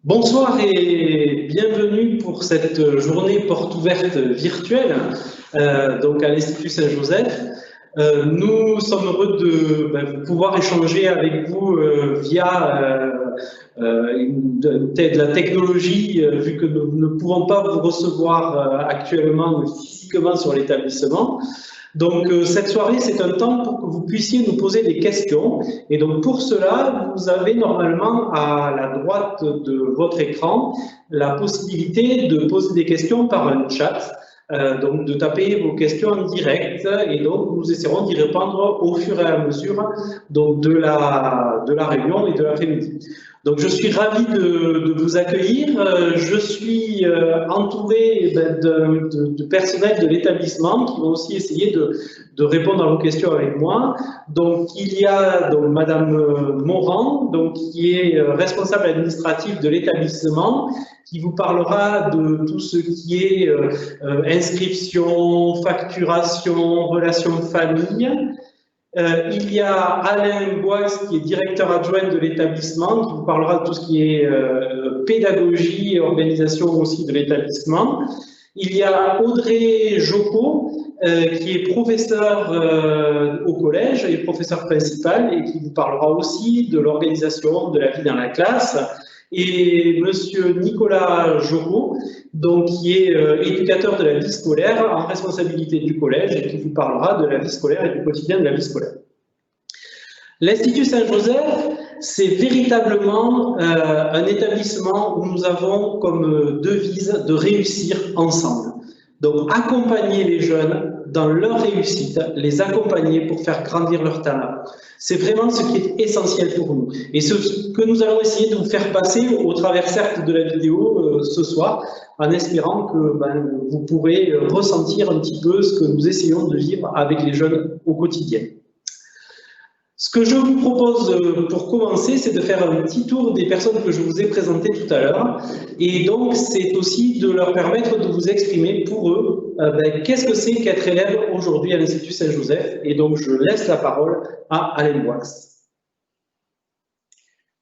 Bonsoir et bienvenue pour cette journée porte ouverte virtuelle donc à l'Institut Saint-Joseph. Nous sommes heureux de pouvoir échanger avec vous via de la technologie, vu que nous ne pouvons pas vous recevoir actuellement physiquement sur l'établissement. Donc cette soirée, c'est un temps pour que vous puissiez nous poser des questions. Et donc pour cela, vous avez normalement à la droite de votre écran la possibilité de poser des questions par un chat. Donc de taper vos questions en direct et donc nous essaierons d'y répondre au fur et à mesure donc de la réunion et de l'après-midi. Donc je suis ravi de vous accueillir. Je suis entouré de personnel de l'établissement qui vont aussi essayer de répondre à vos questions avec moi. Donc il y a donc Madame Morand, donc qui est responsable administratif de l'établissement, qui vous parlera de tout ce qui est inscription, facturation, relations famille. Il y a Alain Boix, qui est directeur adjoint de l'établissement, qui vous parlera de tout ce qui est pédagogie et organisation aussi de l'établissement. Il y a Audrey Jocot, qui est professeur au collège et professeur principal et qui vous parlera aussi de l'organisation de la vie dans la classe. Et Monsieur Nicolas Jocot, donc, qui est éducateur de la vie scolaire en responsabilité du collège et qui vous parlera de la vie scolaire et du quotidien de la vie scolaire. L'Institut Saint-Joseph, c'est véritablement un établissement où nous avons comme devise de réussir ensemble. Donc, accompagner les jeunes dans leur réussite, les accompagner pour faire grandir leur talent. C'est vraiment ce qui est essentiel pour nous. Et ce que nous allons essayer de vous faire passer au travers, certes, de la vidéo ce soir, en espérant que vous pourrez ressentir un petit peu ce que nous essayons de vivre avec les jeunes au quotidien. Ce que je vous propose pour commencer, c'est de faire un petit tour des personnes que je vous ai présentées tout à l'heure. Et donc, c'est aussi de leur permettre de vous exprimer pour eux qu'est-ce que c'est qu'être élève aujourd'hui à l'Institut Saint-Joseph. Et donc, je laisse la parole à Alain Boix.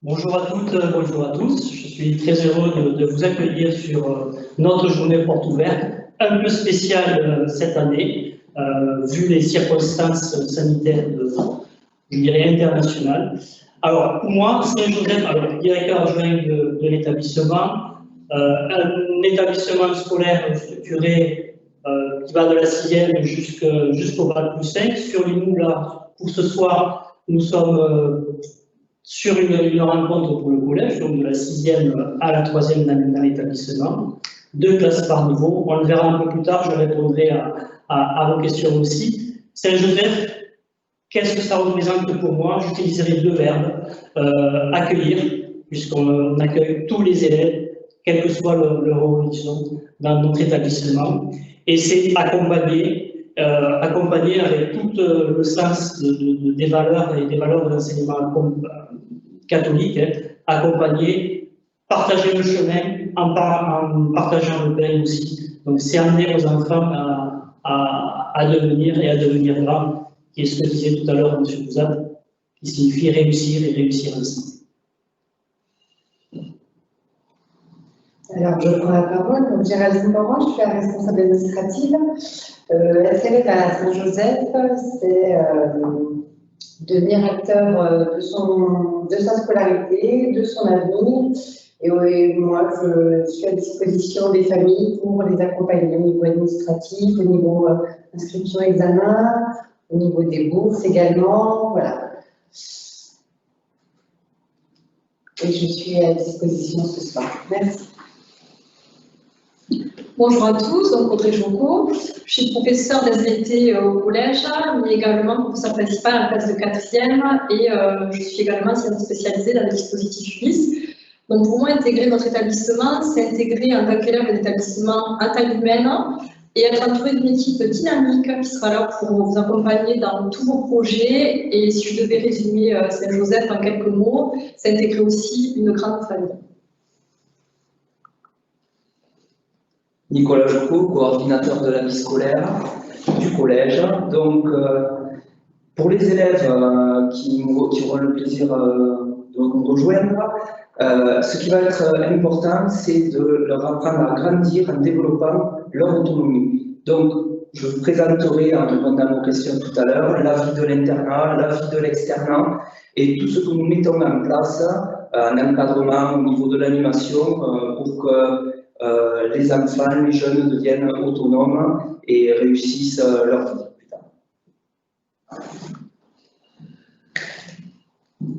Bonjour à toutes, bonjour à tous. Je suis très heureux de vous accueillir sur notre journée porte ouverte, un peu spéciale cette année, vu les circonstances sanitaires je dirais internationales. Alors, pour moi, Saint-Joseph, directeur adjoint de l'établissement, un établissement scolaire structuré qui va de la 6e jusqu'au bac plus 5. Sur nous, là, pour ce soir, nous sommes sur une rencontre pour le collège, donc de la 6e à la 3e dans l'établissement, 2 classes par niveau. On le verra un peu plus tard, je répondrai à vos questions aussi. Saint-Joseph, qu'est-ce que ça représente pour moi? J'utiliserai 2 verbes. Accueillir, puisqu'on accueille tous les élèves, quelle que soit leur origine dans notre établissement. Et c'est accompagner, accompagner avec tout le sens des valeurs et des valeurs de l'enseignement catholique, accompagner, partager le chemin en partageant le pain aussi. Donc c'est amener nos enfants à devenir et à devenir grands, qui est ce que disait tout à l'heure M. Bouzat, qui signifie réussir et réussir ensemble. Alors, je prends la parole. Donc, Géraldine Morand, je suis la responsable administrative. Être élève à Saint-Joseph, c'est devenir acteur de sa scolarité, de son avenir. Et moi, je suis à disposition des familles pour les accompagner au niveau administratif, au niveau inscription examen, au niveau des bourses également, voilà. Et je suis à disposition ce soir. Merci. Bonjour à tous, donc Audrey Jocot. Je suis professeure d'SVT au collège, mais également professeure principale en classe de 4e et je suis également spécialisée dans le dispositif ULIS. Donc pour moi, intégrer notre établissement, c'est intégrer en tant qu'élève un établissement à taille humaine et être entouré d'une équipe dynamique qui sera là pour vous accompagner dans tous vos projets. Et si je devais résumer Saint-Joseph en quelques mots, c'est intégrer aussi une grande famille. Nicolas Jocot, coordinateur de la vie scolaire du collège. Donc, pour les élèves qui auront le plaisir de nous rejoindre, Ce qui va être important, c'est de leur apprendre à grandir en développant leur autonomie. Donc, je vous présenterai, en répondant à vos questions tout à l'heure, la vie de l'internat, la vie de l'externat et tout ce que nous mettons en place en encadrement au niveau de l'animation pour que les enfants, les jeunes deviennent autonomes et réussissent leur vie plus tard.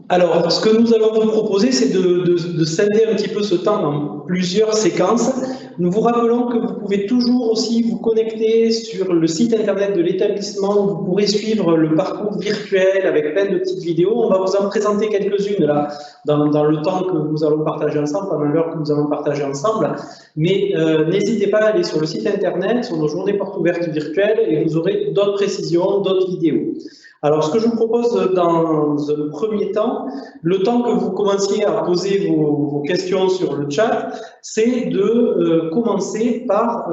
Alors, ce que nous allons vous proposer, c'est de scinder un petit peu ce temps en plusieurs séquences. Nous vous rappelons que vous pouvez toujours aussi vous connecter sur le site internet de l'établissement. Vous pourrez suivre le parcours virtuel avec plein de petites vidéos. On va vous en présenter quelques-unes là, dans le temps que nous allons partager ensemble, pendant l'heure que nous allons partager ensemble. Mais n'hésitez pas à aller sur le site internet, sur nos journées portes ouvertes virtuelles, et vous aurez d'autres précisions, d'autres vidéos. Alors, ce que je vous propose dans un premier temps, le temps que vous commenciez à poser vos questions sur le chat, c'est de commencer par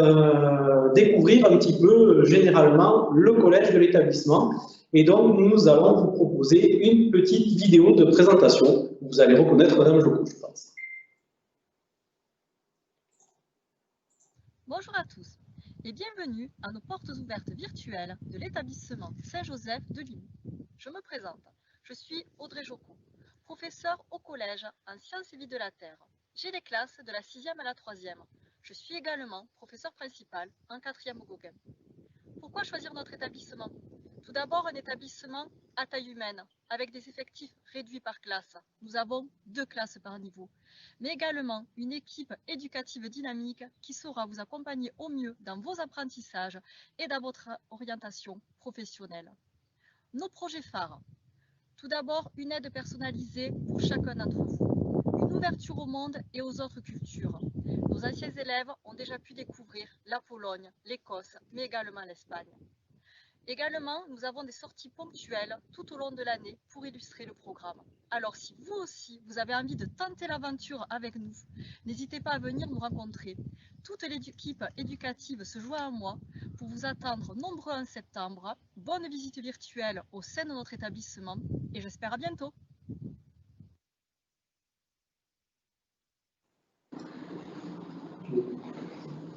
découvrir un petit peu généralement le collège de l'établissement. Et donc, nous allons vous proposer une petite vidéo de présentation. Vous allez reconnaître Madame Jocot, je pense. Bonjour à tous et bienvenue à nos portes ouvertes virtuelles de l'établissement Saint-Joseph de Limoux. Je me présente, je suis Audrey Jocot, professeure au collège en sciences et vie de la Terre. J'ai les classes de la 6e à la 3e. Je suis également professeur principal en 4e au Gauguin. Pourquoi choisir notre établissement? Tout d'abord, un établissement à taille humaine, avec des effectifs réduits par classe. Nous avons 2 classes par niveau, mais également une équipe éducative dynamique qui saura vous accompagner au mieux dans vos apprentissages et dans votre orientation professionnelle. Nos projets phares. Tout d'abord, une aide personnalisée pour chacun d'entre vous, une ouverture au monde et aux autres cultures. Nos anciens élèves ont déjà pu découvrir la Pologne, l'Écosse, mais également l'Espagne. Également, nous avons des sorties ponctuelles tout au long de l'année pour illustrer le programme. Alors si vous aussi, vous avez envie de tenter l'aventure avec nous, n'hésitez pas à venir nous rencontrer. Toute l'équipe éducative se joint à moi pour vous attendre nombreux en septembre. Bonne visite virtuelle au sein de notre établissement et j'espère à bientôt.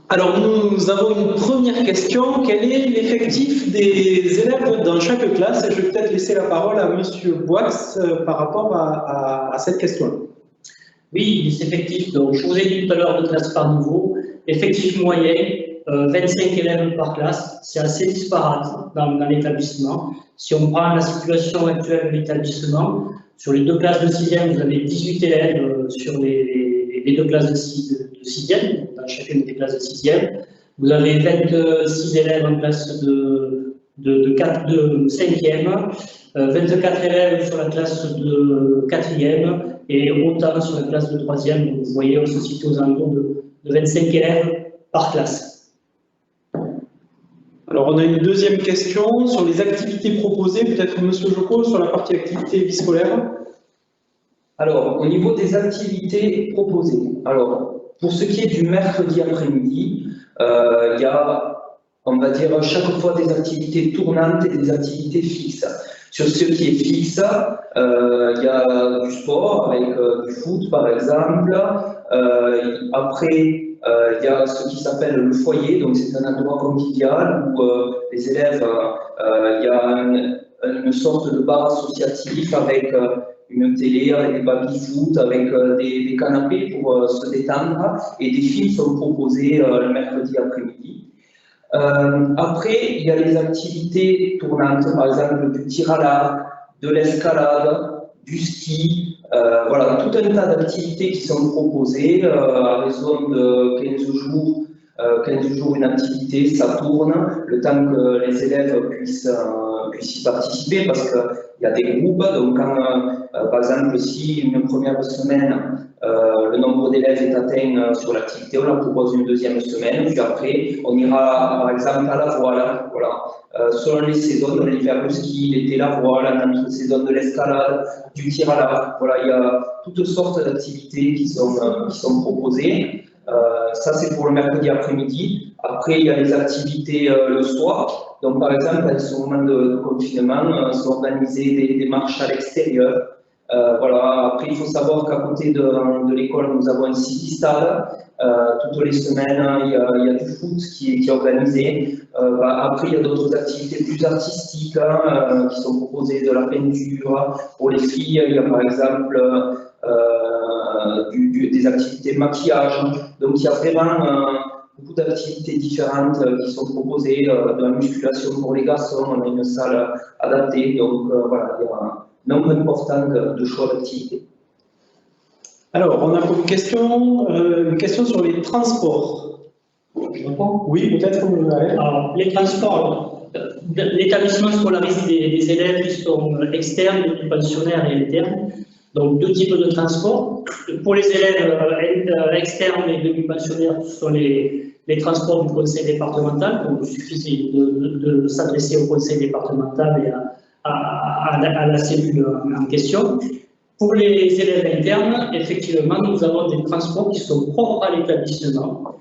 Alors, nous avons une première question. Quel est l'effectif des élèves dans chaque classe? Je vais peut-être laisser la parole à M. Boix par rapport à cette question. Oui, les effectifs, donc je vous ai dit tout à l'heure de classe par niveau, effectif moyen, 25 élèves par classe, c'est assez disparate dans l'établissement. Si on prend la situation actuelle de l'établissement, sur les 2 classes de 6e, vous avez 18 élèves sur les 2 classes de 6e, dans chacune des classes de 6e. Vous avez 26 élèves en classe de 5e, 24 élèves sur la classe de 4e et autant sur la classe de 3e. Donc, vous voyez, on se situe aux alentours de 25 élèves par classe. Alors, on a une deuxième question sur les activités proposées. Peut-être M. Jocot sur la partie activité vie scolaire. Alors, au niveau des activités proposées, alors, pour ce qui est du mercredi après-midi, il y a, on va dire, chaque fois des activités tournantes et des activités fixes. Sur ce qui est fixe, il y a du sport avec du foot par exemple. Après, il y a ce qui s'appelle le foyer, donc c'est un endroit convivial où les élèves, il y a une sorte de bar associatif avec une télé, avec des baby-foot, avec des canapés pour se détendre et des films sont proposés le mercredi après-midi. Après, il y a les activités tournantes, par exemple du tir à l'arc, de l'escalade, du ski, voilà, tout un tas d'activités qui sont proposées à raison de 15 jours une activité, ça tourne, le temps que les élèves puissent y participer parce qu'il y a des groupes, donc quand, par exemple, si une première semaine, le nombre d'élèves est atteint sur l'activité, on la propose une deuxième semaine, puis après, on ira par exemple à la voile, voilà. Selon les saisons, dans l'hiver le ski, l'été la voile, dans notre saison de l'escalade, du tir à l'arc, voilà, il y a toutes sortes d'activités qui sont proposées. Ça, c'est pour le mercredi après-midi. Après, il y a les activités le soir. Donc, par exemple, à ce moment de confinement, sont organisées des marches à l'extérieur. Voilà. Après, il faut savoir qu'à côté de l'école, nous avons un city-stade. Toutes les semaines, il y a du foot qui est organisé. Après, il y a d'autres activités plus artistiques qui sont proposées, de la peinture. Pour les filles, il y a par exemple des activités maquillage. Donc, il y a vraiment beaucoup d'activités différentes qui sont proposées. De la musculation pour les garçons, on a une salle adaptée. Donc, voilà, il y a un nombre important de choix d'activités. Alors, on a une question sur les transports. Je réponds. Oui, peut-être. Alors, les transports, l'établissement scolarise des élèves qui sont externes, pensionnaires et internes. Donc, deux types de transports. Pour les élèves externes et demi-pensionnaires, ce sont les transports du conseil départemental. Donc, il suffit de s'adresser au conseil départemental et à la cellule en question. Pour les élèves internes, effectivement, nous avons des transports qui sont propres à l'établissement,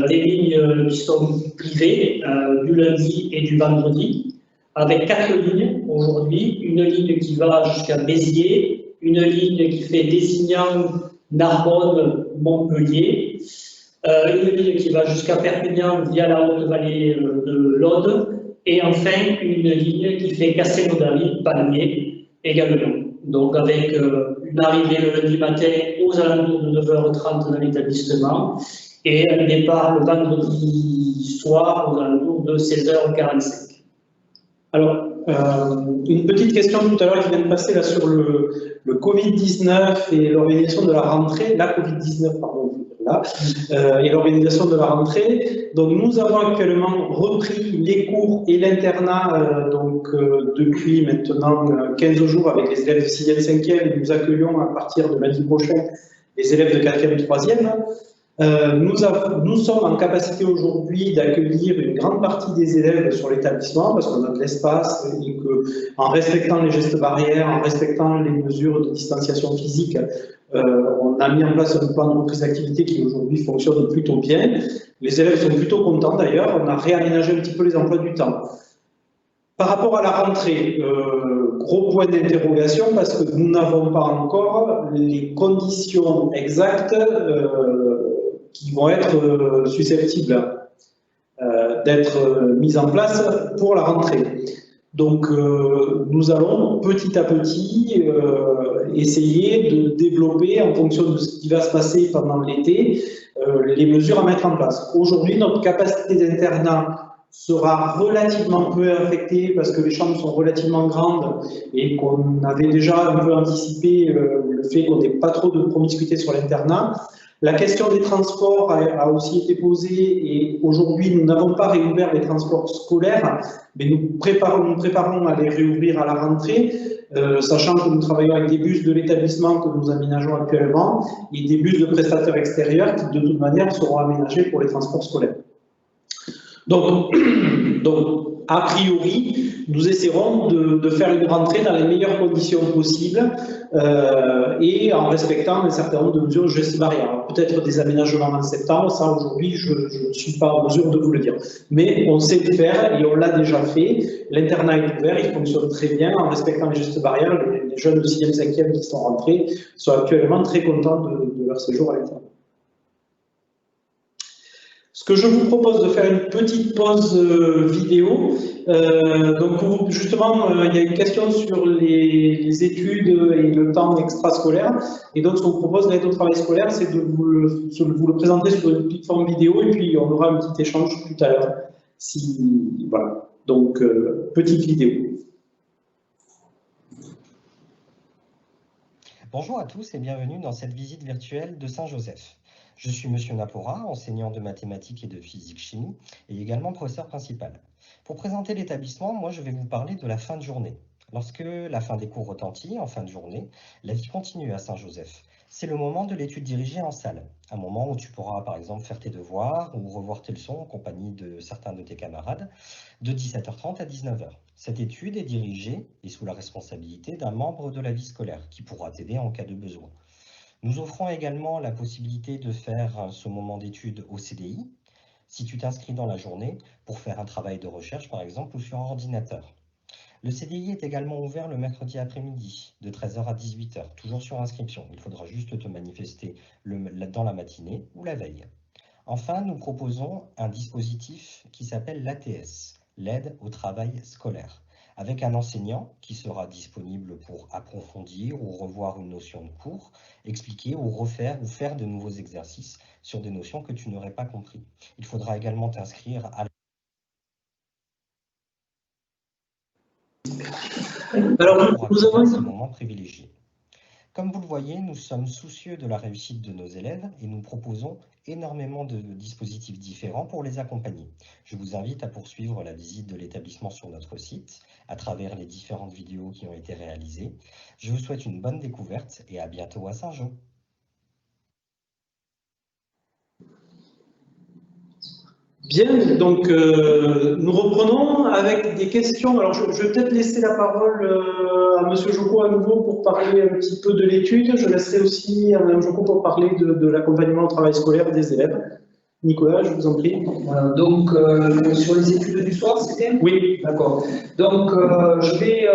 des lignes qui sont privées du lundi et du vendredi, avec 4 lignes aujourd'hui, une ligne qui va jusqu'à Béziers, une ligne qui fait Désignan, Narbonne, Montpellier, une ligne qui va jusqu'à Perpignan via la Haute-Vallée de l'Aude, et enfin une ligne qui fait Castelnaudary, Pamiers également. Donc avec une arrivée le lundi matin aux alentours de 9h30 dans l'établissement et un départ le vendredi soir aux alentours de 16h45. Alors, une petite question tout à l'heure qui vient de passer là sur le Covid-19 et l'organisation de la rentrée, la Covid-19, pardon, là, et l'organisation de la rentrée. Donc, nous avons actuellement repris les cours et l'internat depuis maintenant 15 jours avec les élèves de 6e, 5e, et nous accueillons à partir de lundi prochain les élèves de 4e, 3e. Nous sommes en capacité aujourd'hui d'accueillir une grande partie des élèves sur l'établissement parce qu'on a de l'espace et qu'en respectant les gestes barrières, en respectant les mesures de distanciation physique, on a mis en place un plan de reprise d'activité qui aujourd'hui fonctionne plutôt bien. Les élèves sont plutôt contents d'ailleurs, on a réaménagé un petit peu les emplois du temps. Par rapport à la rentrée, gros point d'interrogation parce que nous n'avons pas encore les conditions exactes qui vont être susceptibles d'être mises en place pour la rentrée. Donc, nous allons petit à petit essayer de développer, en fonction de ce qui va se passer pendant l'été, les mesures à mettre en place. Aujourd'hui, notre capacité d'internat sera relativement peu affectée parce que les chambres sont relativement grandes et qu'on avait déjà un peu anticipé le fait qu'on n'ait pas trop de promiscuité sur l'internat. La question des transports a aussi été posée et aujourd'hui nous n'avons pas réouvert les transports scolaires, mais nous préparons à les réouvrir à la rentrée, sachant que nous travaillons avec des bus de l'établissement que nous aménageons actuellement et des bus de prestataires extérieurs qui de toute manière seront aménagés pour les transports scolaires. Donc, a priori, nous essaierons de faire une rentrée dans les meilleures conditions possibles et en respectant un certain nombre de mesures de gestes barrières. Peut-être des aménagements en septembre, ça aujourd'hui, je ne suis pas en mesure de vous le dire. Mais on sait le faire et on l'a déjà fait. L'internat est ouvert, il fonctionne très bien en respectant les gestes barrières. Les jeunes de 6e, 5e qui sont rentrés sont actuellement très contents de leur séjour à l'internat. Ce que je vous propose de faire une petite pause vidéo. Donc justement, il y a une question sur les études et le temps extrascolaire. Et donc, ce qu'on vous propose d'aide au travail scolaire, c'est de vous le présenter sur une petite forme vidéo et puis on aura un petit échange tout à l'heure. Voilà. Donc, petite vidéo. Bonjour à tous et bienvenue dans cette visite virtuelle de Saint-Joseph. Je suis Monsieur Napora, enseignant de mathématiques et de physique-chimie et également professeur principal. Pour présenter l'établissement, moi je vais vous parler de la fin de journée. Lorsque la fin des cours retentit en fin de journée, la vie continue à Saint-Joseph. C'est le moment de l'étude dirigée en salle, un moment où tu pourras par exemple faire tes devoirs ou revoir tes leçons en compagnie de certains de tes camarades de 17h30 à 19h. Cette étude est dirigée et sous la responsabilité d'un membre de la vie scolaire qui pourra t'aider en cas de besoin. Nous offrons également la possibilité de faire ce moment d'étude au CDI, si tu t'inscris dans la journée pour faire un travail de recherche par exemple ou sur un ordinateur. Le CDI est également ouvert le mercredi après-midi, de 13h à 18h, toujours sur inscription. Il faudra juste te manifester dans la matinée ou la veille. Enfin, nous proposons un dispositif qui s'appelle l'ATS, l'aide au travail scolaire, avec un enseignant qui sera disponible pour approfondir ou revoir une notion de cours, expliquer ou refaire ou faire de nouveaux exercices sur des notions que tu n'aurais pas compris. Il faudra également t'inscrire à Alors, nous avons ce moment privilégié. Comme vous le voyez, nous sommes soucieux de la réussite de nos élèves et nous proposons énormément de dispositifs différents pour les accompagner. Je vous invite à poursuivre la visite de l'établissement sur notre site à travers les différentes vidéos qui ont été réalisées. Je vous souhaite une bonne découverte et à bientôt à Saint-Jean. Bien, donc nous reprenons avec des questions. Alors je vais peut-être laisser la parole à M. Jocko à nouveau pour parler un petit peu de l'étude. Je laisserai aussi à Mme Jocko pour parler de l'accompagnement au travail scolaire des élèves. Nicolas, je vous en prie. Voilà, donc sur les études du soir, c'était? Oui. D'accord. Donc je vais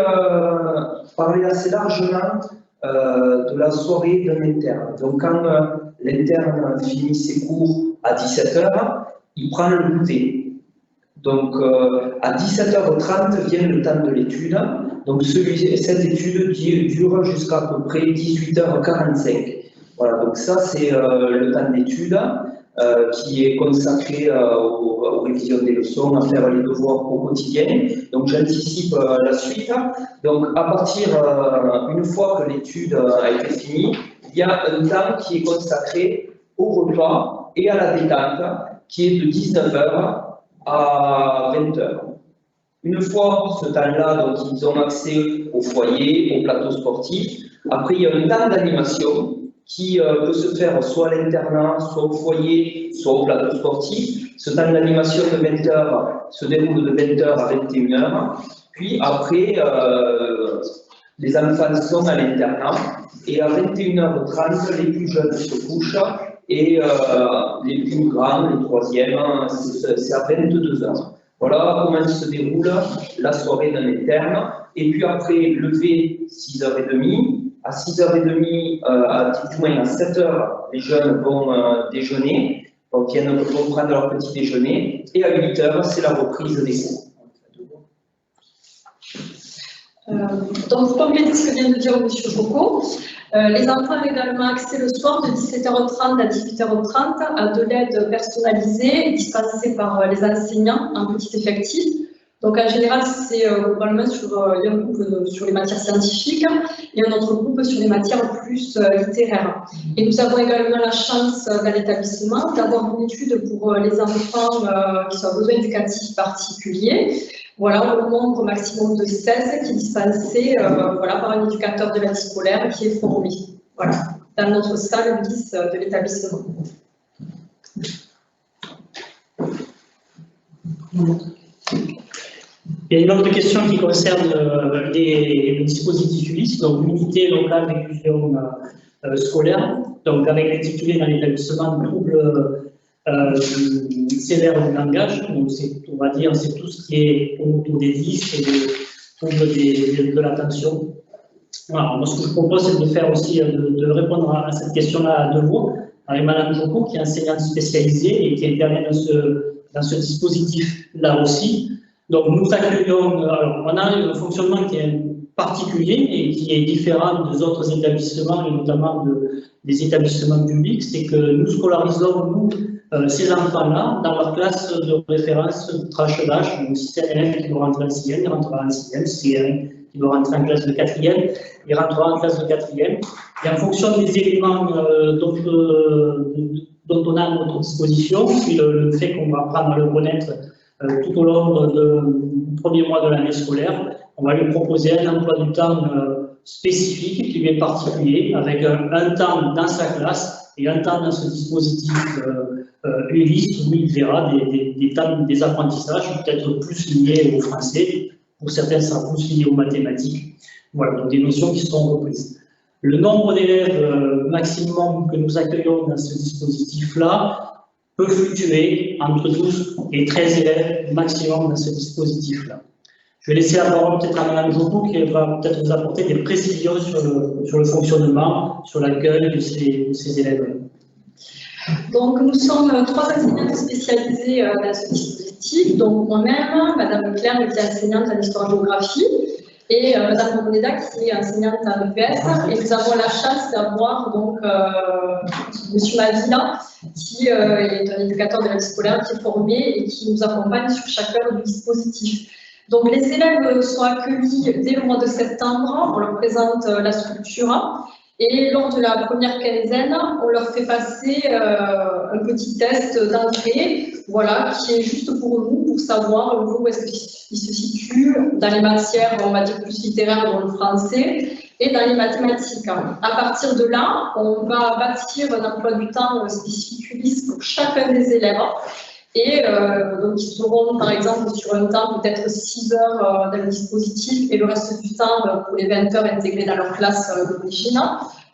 parler assez largement de la soirée d'un interne. Donc quand l'interne finit ses cours à 17h, il prend le goûter. Donc à 17h30 vient le temps de l'étude. Donc cette étude dure jusqu'à peu près 18h45. Voilà, donc ça c'est le temps d'étude qui est consacré aux révisions des leçons, à faire les devoirs au quotidien. Donc j'anticipe la suite. Donc à partir, une fois que l'étude a été finie, il y a un temps qui est consacré au repas et à la détente, qui est de 19h à 20h. Une fois ce temps-là, donc ils ont accès au foyer, au plateau sportif. Après, il y a un temps d'animation qui peut se faire soit à l'internat, soit au foyer, soit au plateau sportif. Ce temps d'animation de 20h se déroule de 20h à 21h. Puis après, les enfants sont à l'internat et à 21h30, les plus jeunes se couchent et les plus grands, les troisièmes, c'est à 22h. Voilà comment se déroule la soirée d'un interne. Et puis après, lever 6h30. À 6h30, du moins à 7h, les jeunes vont déjeuner, donc vont prendre leur petit déjeuner. Et à 8h, c'est la reprise des cours. Donc, pour compléter ce que vient de dire M. Jocko, les enfants ont également accès le soir de 17h30 à 18h30 à de l'aide personnalisée dispensée par les enseignants en petit effectif. Donc en général, c'est globalement sur un groupe sur les matières scientifiques et un autre groupe sur les matières plus littéraires. Et nous avons également la chance dans l'établissement d'avoir une étude pour les enfants qui ont besoin éducatifs particuliers. Voilà, au nombre maximum de 16 qui est dispensé voilà, par un éducateur de la vie scolaire qui est formé. Voilà, dans notre salle 10 de l'établissement. Il y a une autre question qui concerne les dispositifs ULIS, donc l'unité locale d'inclusion scolaire, donc avec l'intitulé dans l'établissement de troubles sévères du langage. Donc on va dire c'est tout ce qui est autour des dys et des troubles de l'attention. Voilà, moi ce que je propose c'est de faire aussi de répondre à cette question-là à deux mots avec Mme Jocko qui est enseignante spécialisée et qui intervient dans ce dispositif-là aussi. Donc nous accueillons, alors on a un fonctionnement qui est particulier et qui est différent des autres établissements et notamment des établissements publics, c'est que nous scolarisons nous ces enfants-là dans leur classe de référence de tranche d'âge. Donc si c'est un élève qui doit rentrer en 6e, il rentrera en 6e, si c'est un qui doit rentrer en classe de 4e, il rentrera en classe de 4e. Et en fonction des éléments dont on a à notre disposition, puis le fait qu'on va apprendre à le connaître tout au long du premier mois de l'année scolaire, on va lui proposer un emploi du temps spécifique qui lui est particulier, avec un temps dans sa classe et un temps dans ce dispositif ULIS où il verra des apprentissages peut-être plus liés au français, pour certains ça sera plus lié aux mathématiques, voilà, donc des notions qui seront reprises. Le nombre d'élèves maximum que nous accueillons dans ce dispositif-là peut fluctuer entre 12 et 13 élèves maximum dans ce dispositif-là. Je vais laisser la parole peut-être à Mme Joko qui va peut-être vous apporter des précisions sur le fonctionnement, sur l'accueil de ces élèves. Donc, nous sommes 3 enseignantes spécialisées dans ce dispositif. Donc, moi-même, Madame Claire, qui est enseignante en histoire-géographie, et Madame Moneda, qui est enseignante en EPS. Et nous avons la chance d'avoir donc Monsieur Mavila, qui est un éducateur de l'aide scolaire, qui est formé et qui nous accompagne sur chacun du dispositif. Donc, les élèves sont accueillis dès le mois de septembre. On leur présente la structure. Et lors de la première quinzaine, on leur fait passer un petit test d'entrée, voilà, qui est juste pour nous, pour savoir où est-ce qu'ils se situent dans les matières, on va dire plus littéraires, dans le français, et dans les mathématiques. À partir de là, on va bâtir un emploi du temps spécifique ULIS pour chacun des élèves. Et donc, ils seront, par exemple, sur un temps peut-être 6 heures dans le dispositif et le reste du temps pour les 20 heures intégrées dans leur classe d'origine,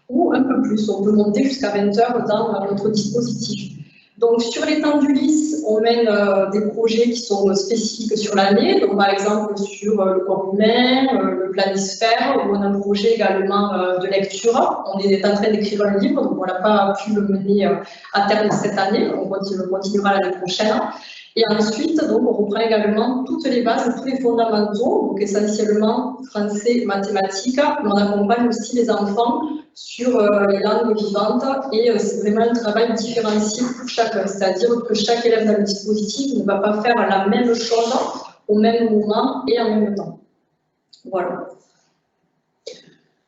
ou un peu plus. On peut monter jusqu'à 20 heures dans notre dispositif. Donc, sur les temps d'ULIS, on mène des projets qui sont spécifiques sur l'année. Donc, par exemple, sur le corps humain, le planisphère, où on a un projet également de lecture. On est en train d'écrire un livre, donc on n'a pas pu le mener à terme cette année. On continuera l'année prochaine. Et ensuite, donc, on reprend également toutes les bases, tous les fondamentaux, donc essentiellement français, mathématiques. Mais on accompagne aussi les enfants sur les langues vivantes et c'est vraiment un travail différencié pour chacun. C'est-à-dire que chaque élève dans le dispositif ne va pas faire la même chose au même moment et en même temps. Voilà.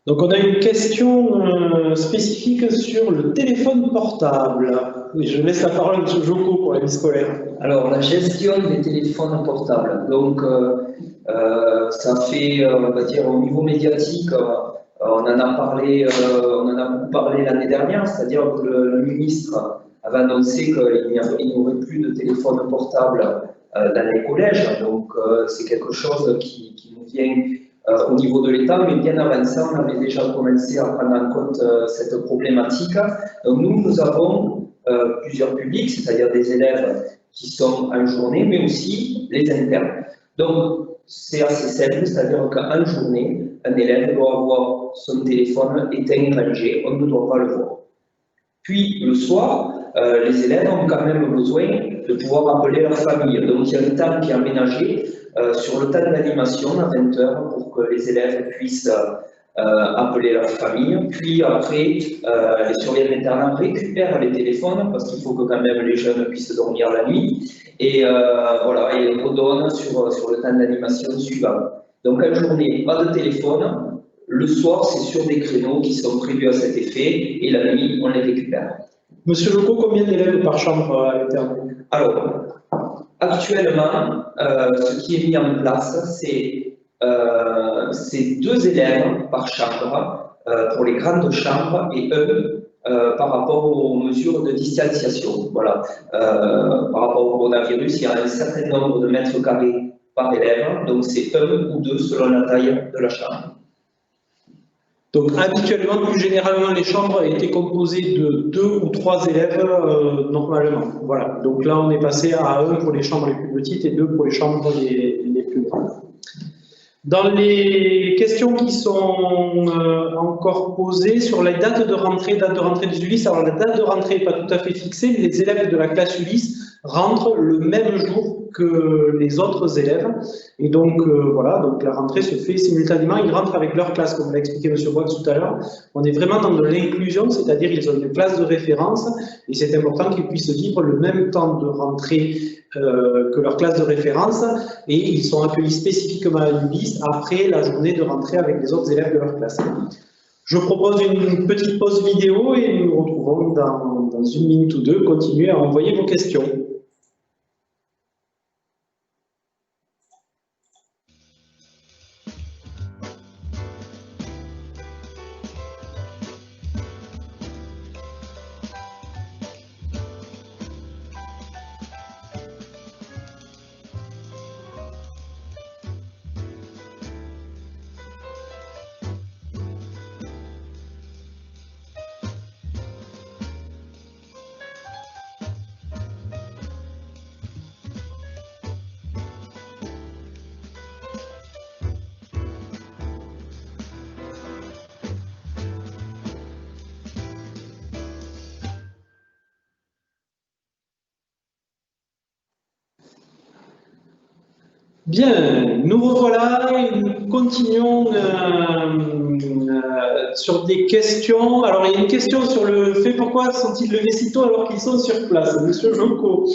Donc on a une question spécifique sur le téléphone portable. Oui, je laisse la parole à M. Joko pour la vie scolaire. Alors, la gestion des téléphones portables. Donc, ça fait, on va dire, au niveau médiatique, on en a beaucoup parlé l'année dernière, c'est-à-dire que le ministre avait annoncé qu'il n'y aurait plus de téléphone portable dans les collèges. Donc, c'est quelque chose qui nous vient au niveau de l'État, mais bien avant ça, on avait déjà commencé à prendre en compte cette problématique. Donc, nous avons plusieurs publics, c'est-à-dire des élèves qui sont en journée, mais aussi les internes. Donc, c'est assez simple, c'est-à-dire qu'en journée, un élève doit avoir son téléphone éteint et rangé, on ne doit pas le voir. Puis, le soir, les élèves ont quand même besoin de pouvoir appeler leur famille. Donc, il y a un temps qui est aménagé sur le temps d'animation à 20 heures pour que les élèves puissent appeler leur famille. Puis après, les surveillants internes récupèrent les téléphones parce qu'il faut que quand même les jeunes puissent dormir la nuit. Et voilà, et redonnent sur le temps d'animation suivant. Donc en journée, pas de téléphone. Le soir, c'est sur des créneaux qui sont prévus à cet effet. Et la nuit, on les récupère. Monsieur Joko, combien d'élèves par chambre à l'interne? Alors, actuellement, ce qui est mis en place, c'est 2 élèves par chambre pour les grandes chambres et 1 par rapport aux mesures de distanciation. Voilà. Par rapport au coronavirus, il y a un certain nombre de mètres carrés par élève, donc c'est 1 ou 2 selon la taille de la chambre. Donc habituellement, plus généralement, les chambres étaient composées de 2 ou 3 élèves normalement. Voilà. Donc là, on est passé à 1 pour les chambres les plus petites et 2 pour les chambres les plus grandes. Dans les questions qui sont encore posées sur la date de rentrée des ULIS, alors la date de rentrée n'est pas tout à fait fixée, mais les élèves de la classe ULIS rentrent le même jour que les autres élèves. Et donc, voilà, donc la rentrée se fait simultanément. Ils rentrent avec leur classe, comme l'a expliqué M. Boix tout à l'heure. On est vraiment dans de l'inclusion, c'est-à-dire qu'ils ont une classe de référence et c'est important qu'ils puissent vivre le même temps de rentrée que leur classe de référence et ils sont accueillis spécifiquement à l'ULIS après la journée de rentrée avec les autres élèves de leur classe. Je propose une petite pause vidéo et nous nous retrouvons dans 1 minute ou 2. Continuez à envoyer vos questions. Bien, nous revoilà et nous continuons sur des questions. Alors, il y a une question sur le fait pourquoi sont-ils levés si tôt alors qu'ils sont sur place, Monsieur Jonco.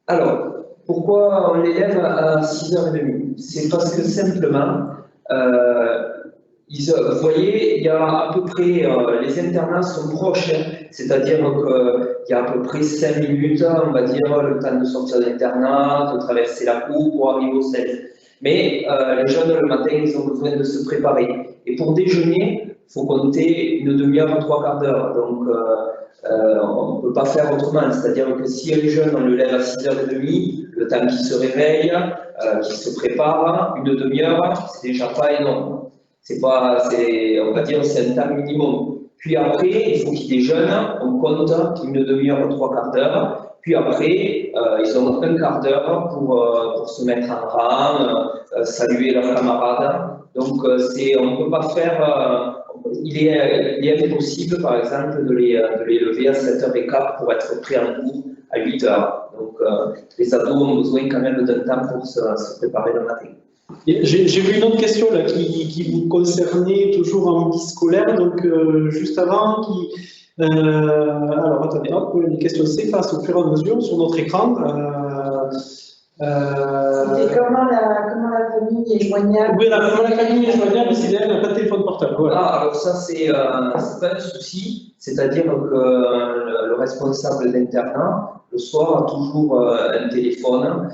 Alors, pourquoi on les lève à 6h30? C'est parce que simplement, vous voyez, il y a à peu près, les internats sont proches, hein, c'est-à-dire qu'il y a à peu près 5 minutes, on va dire, le temps de sortir d'internat, de traverser la cour pour arriver au 16. Mais les jeunes, le matin, ils ont besoin de se préparer. Et pour déjeuner, il faut compter une demi-heure ou 3/4 d'heure. Donc, on ne peut pas faire autrement. C'est-à-dire que si un jeune, on le lève à 6h30, le temps qu'il se réveille, qu'il se prépare, une demi-heure, c'est déjà pas énorme. C'est pas, on va dire, c'est un temps minimum. Puis après, il faut qu'ils déjeunent, on compte une demi-heure ou 3/4 d'heure. Puis après, ils ont un quart d'heure pour se mettre en rang, saluer leurs camarades. Donc, on ne peut pas faire. Il est impossible, par exemple, de les lever à 7h15 pour être prêts en cours à 8h. Donc, les ados ont besoin quand même d'un temps pour se préparer le matin. J'ai vu une autre question là, qui vous concernait toujours en vie scolaire, donc juste avant, alors attendez, hop, les questions s'effacent au fur et à mesure sur notre écran. C'était comment la famille est joignable? Oui, comment la famille est joignable, mais c'est elle n'a pas de téléphone portable. Voilà. Ah, alors ça, c'est pas un souci, c'est-à-dire que le responsable d'internat, le soir, a toujours un téléphone.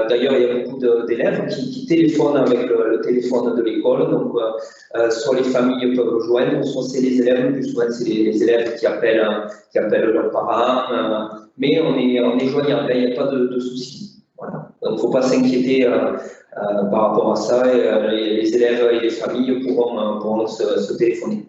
D'ailleurs, il y a beaucoup d'élèves qui téléphonent avec le téléphone de l'école, donc soit les familles peuvent rejoindre, soit c'est les élèves, plus souvent c'est les élèves qui appellent leurs parents, mais on est joignable, il n'y a pas de souci. Voilà. Donc, il ne faut pas s'inquiéter par rapport à ça, et les élèves et les familles pourront se téléphoner.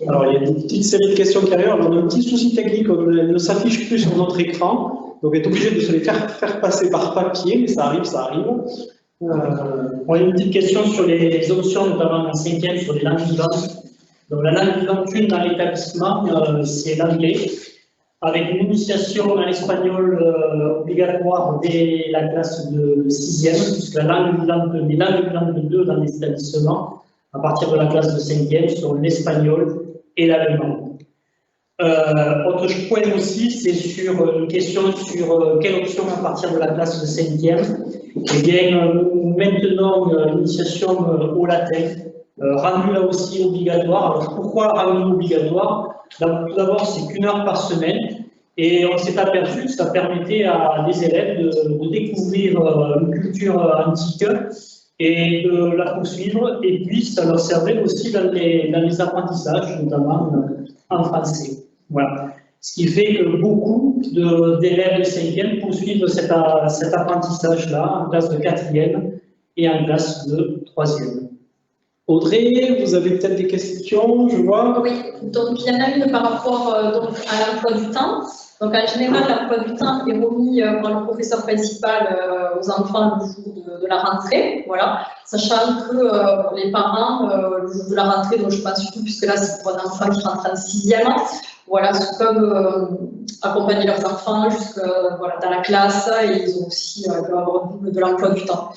Alors, il y a une petite série de questions qui arrivent. Alors, on a un petit souci technique, on ne s'affiche plus sur notre écran, donc on est obligé de se les faire passer par papier, mais ça arrive, ça arrive. On a une petite question sur les options, notamment en 5e, sur les langues vivantes. Donc, la langue vivante une dans l'établissement, c'est l'anglais, avec une initiation à l'espagnol obligatoire dès la classe de 6e, puisque les langues vivantes de 2 dans les établissements, à partir de la classe de 5e, sont l'espagnol et l'allemand. Autre point aussi, c'est sur une question sur quelle option à partir de la classe de 5e. Eh bien, nous maintenons l'initiation au latin, rendue là aussi obligatoire. Alors pourquoi rendue obligatoire? Tout d'abord, c'est qu'1 heure par semaine, et on s'est aperçu que ça permettait à des élèves de découvrir une culture antique et de la poursuivre, et puis ça leur servait aussi dans les apprentissages, notamment en français. Voilà. Ce qui fait que beaucoup d'élèves de 5e poursuivent cet apprentissage-là en classe de 4e et en classe de 3e. Audrey, vous avez peut-être des questions, je vois. Oui, donc il y en a une par rapport donc, à l'emploi du temps. Donc en général, l'emploi du temps est remis par le professeur principal aux enfants le jour de la rentrée, voilà, sachant que les parents, le jour de la rentrée, donc je pense surtout puisque là c'est pour un enfant qui rentre en 6e, voilà, peuvent accompagner leurs enfants jusque voilà, dans la classe, et ils ont aussi avoir un double de l'emploi du temps.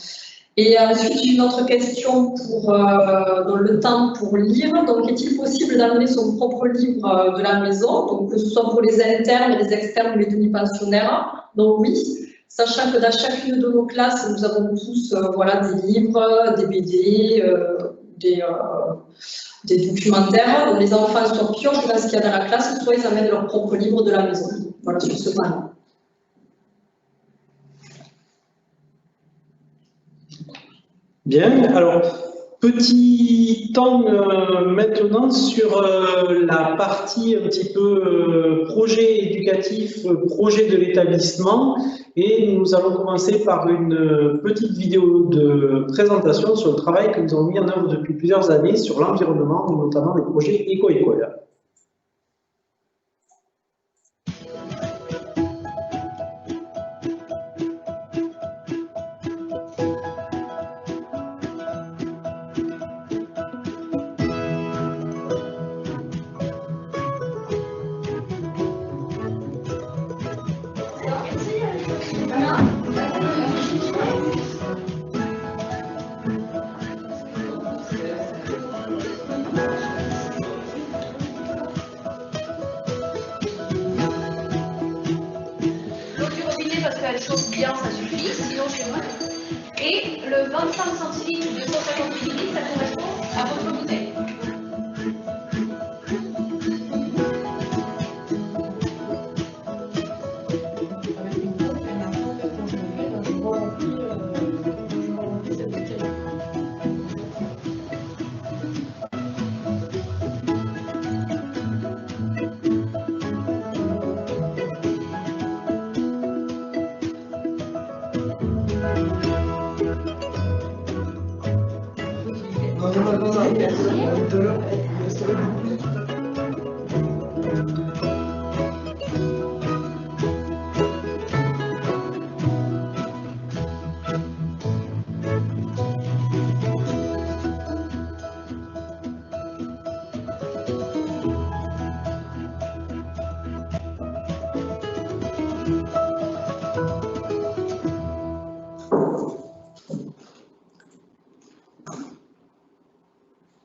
Et ensuite, une autre question dans le temps pour lire. Donc, est-il possible d'amener son propre livre de la maison, donc que ce soit pour les internes, les externes ou les demi-pensionnaires? Donc oui, sachant que dans chacune de nos classes, nous avons tous voilà, des livres, des BD, des documentaires. Donc, les enfants soit piochent dans ce qu'il y a dans la classe, soit ils amènent leur propre livre de la maison. Voilà, sur ce point-là. Bien, alors, petit temps maintenant sur la partie un petit peu projet éducatif, projet de l'établissement, et nous allons commencer par une petite vidéo de présentation sur le travail que nous avons mis en œuvre depuis plusieurs années sur l'environnement, notamment les projets éco-école. chauffe bien, ça suffit, sinon chez moi. Et le 25 centilitres ou 250 millilitres, ça correspond à votre bouteille.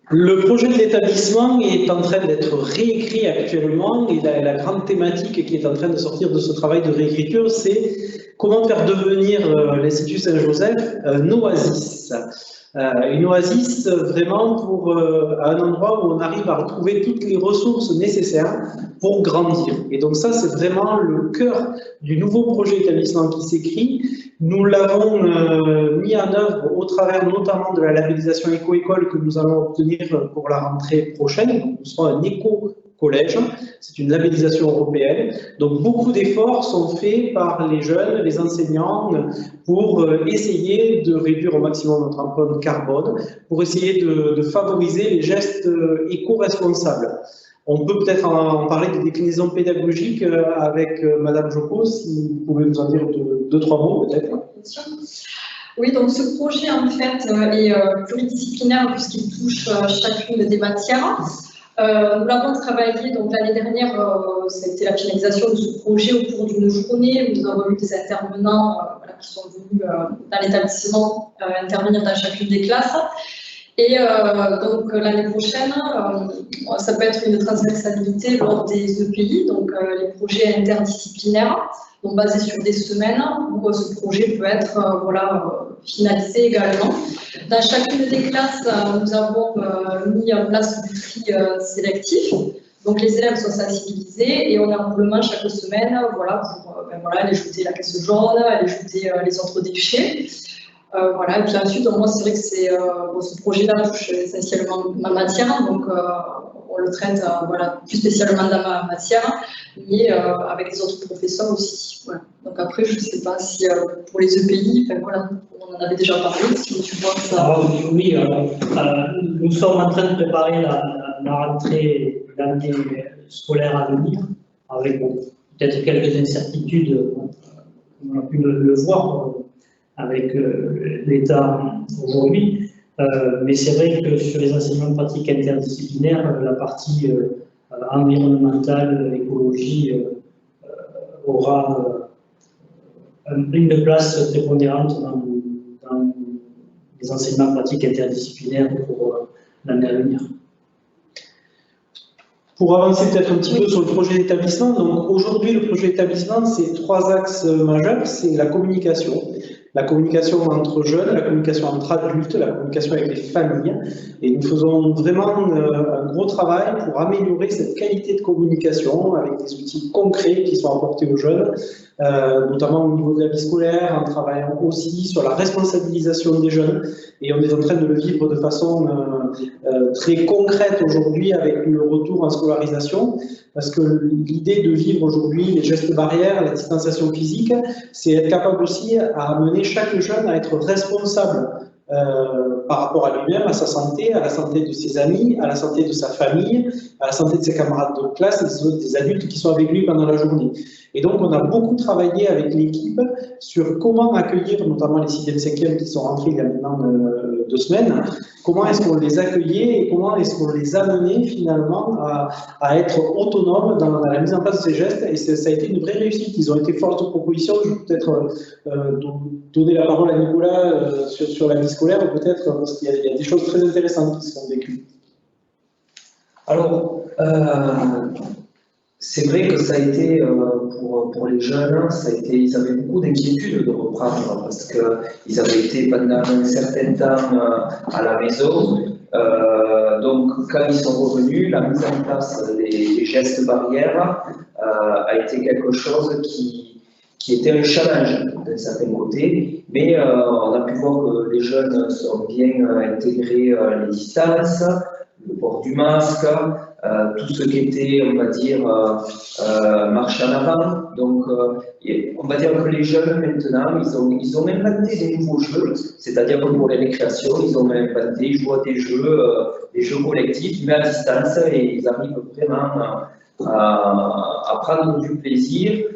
Le projet de l'établissement est en train d'être réécrit actuellement et la grande thématique qui est en train de sortir de ce travail de réécriture, c'est comment faire devenir l'Institut Saint-Joseph un oasis. Une oasis vraiment pour un endroit où on arrive à retrouver toutes les ressources nécessaires pour grandir. Et donc ça, c'est vraiment le cœur du nouveau projet d'établissement qui s'écrit. Nous l'avons mis en œuvre au travers notamment de la labellisation éco-école que nous allons obtenir pour la rentrée prochaine. Nous serons un éco-collège, c'est une labellisation européenne. Donc beaucoup d'efforts sont faits par les jeunes, les enseignants, pour essayer de réduire au maximum notre empreinte carbone, pour essayer de favoriser les gestes éco-responsables. On peut peut-être en parler des déclinaisons pédagogiques avec Madame Jocko, si vous pouvez nous en dire deux, trois mots peut-être. Oui, donc ce projet en fait est pluridisciplinaire puisqu'il touche chacune des matières. Nous l'avons travaillé donc l'année dernière, c'était la finalisation de ce projet au cours d'une journée où nous avons eu des intervenants qui sont venus dans l'établissement intervenir dans chacune des classes. Et donc l'année prochaine, ça peut être une transversalité lors des EPI, donc les projets interdisciplinaires, donc basés sur des semaines, où ce projet peut être finalisé également. Dans chacune des classes, nous avons mis en place du tri sélectif. Donc les élèves sont sensibilisés et on a amplement chaque semaine pour aller jeter la caisse jaune, aller jeter les autres déchets. Et puis ensuite, moi, c'est vrai que ce projet-là touche essentiellement ma matière, donc on le traite plus spécialement dans ma matière, mais avec les autres professeurs aussi. Voilà. Donc après, je ne sais pas si pour les EPI, on en avait déjà parlé, si tu vois ça. Oui, nous sommes en train de préparer la rentrée de l'année scolaire à venir, avec peut-être quelques incertitudes, on a pu le voir avec l'État aujourd'hui, mais c'est vrai que sur les enseignements pratiques interdisciplinaires, la partie environnementale, écologie, aura une place prépondérante dans les enseignements pratiques interdisciplinaires pour l'année à venir. Pour avancer peut-être un petit peu sur le projet d'établissement, donc aujourd'hui le projet d'établissement c'est 3 axes majeurs, c'est la communication entre jeunes, la communication entre adultes, la communication avec les familles. Et nous faisons vraiment un gros travail pour améliorer cette qualité de communication avec des outils concrets qui sont apportés aux jeunes, notamment au niveau de la vie scolaire, en travaillant aussi sur la responsabilisation des jeunes. Et on est en train de le vivre de façon très concrète aujourd'hui avec le retour en scolarisation, parce que l'idée de vivre aujourd'hui les gestes barrières, la distanciation physique, c'est être capable aussi à amener chaque jeune à être responsable par rapport à lui-même, à sa santé, à la santé de ses amis, à la santé de sa famille, à la santé de ses camarades de classe et des adultes qui sont avec lui pendant la journée. Et donc, on a beaucoup travaillé avec l'équipe sur comment accueillir, notamment les 6e, 5e qui sont rentrés il y a maintenant 2 semaines, comment est-ce qu'on les accueillait et comment est-ce qu'on les amenait finalement à être autonomes dans la mise en place de ces gestes. Et ça a été une vraie réussite. Ils ont été force de proposition. Je vais peut-être donner la parole à Nicolas sur la vie scolaire, peut-être parce qu'il y a des choses très intéressantes qui sont vécues. Alors, C'est vrai que ça a été, pour les jeunes, ils avaient beaucoup d'inquiétudes de reprendre parce qu'ils avaient été pendant un certain temps à la maison. Donc, quand ils sont revenus, la mise en place des gestes barrières a été quelque chose qui était un challenge d'un certain côté, mais on a pu voir que les jeunes sont bien intégrés les distances, le port du masque, tout ce qui était, on va dire, marche en avant. Donc, on va dire que les jeunes, maintenant, ils ont inventé des nouveaux jeux, c'est-à-dire que pour les récréations, ils ont inventé, ils jouent à des jeux collectifs, mais à distance, et ils arrivent vraiment à prendre du plaisir,